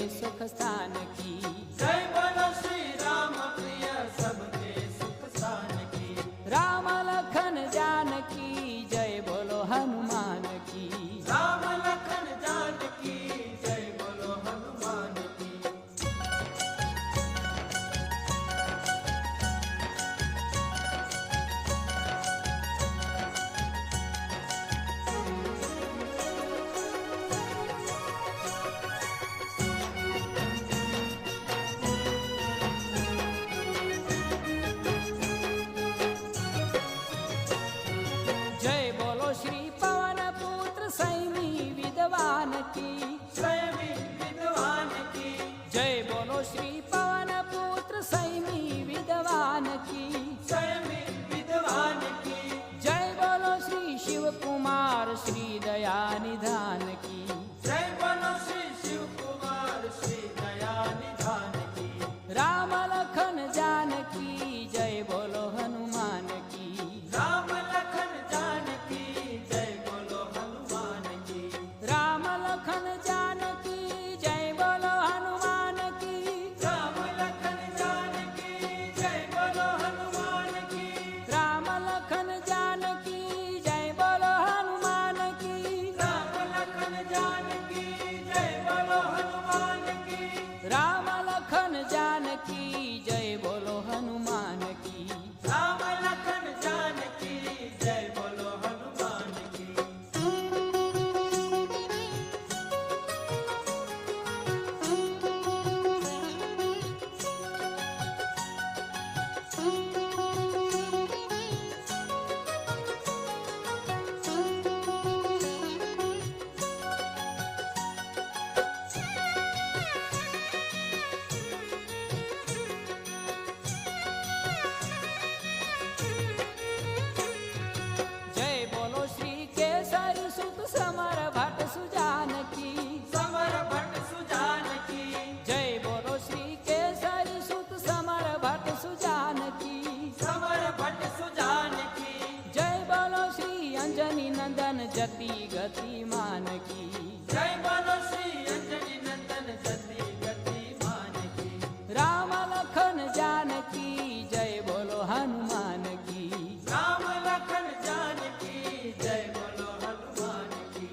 सुख स्थान की। जय बोलो श्री राम प्रिय सबके सुख स्थान की। राम लखन जानकी जय बोलो हनुमान की। राम लखन जानकी जय बोलो हनुमान की। जय बोलो श्री पवन पुत्र संयमी विद्वान की। संयमी विद्वान की। जय बोलो श्री पवन पुत्र संयमी विद्वान की। संयमी विद्वान की। जय बोलो श्री शिव कुमार श्री दया निधान की। जय बोलो श्री शिव कुमार श्री दया निधान की। राम लखन जानकी जय बोलो हनुमान की। राम लखन जानकी जय बोलो हनुमान की। राम लखन जानकी जय बोलो हनुमान की। राम लखन जानकी जय बोलो हनुमान की। राम लखन जानकी जय बोलो हनुमान की। राम लखन जानकी जय बोलो हनुमान की। राम लखन जानकी जय बोलो हनुमान की। राम लखन जानकी जय बोलो हनुमान की। जय बोलो श्री केसरी सुत समर भट्ट सुजान की। समर भट्ट सुजान की। जय बोलो श्री केसरी सुत समर भट्ट सुजान की। समर भट्ट सुजान की। जय बोलो श्री अंजनी नंदन जति गतिमान की। जय बोलो श्री अंजनी नंदन जति गतिमान की। राम लखन जानकी जय बोलो हनुमान की। राम लखन जानकी जय बोलो हनुमान की।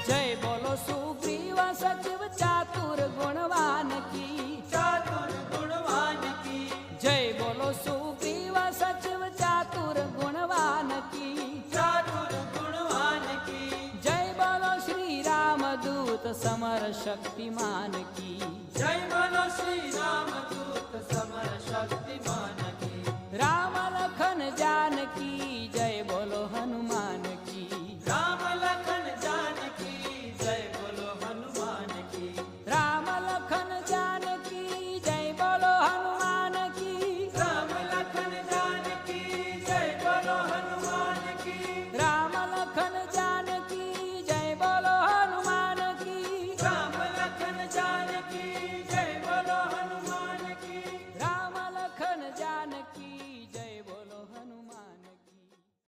जय बोलो सुग्रीव सचिव चातुर गुणवान की। चातुर गुणवान की। जय बोलो सुग्रीव सचिव चातुर गुणवान की। चातुर गुणवान की। जय बोलो श्री रामदूत समर शक्तिमान की। जय बोलो श्री राम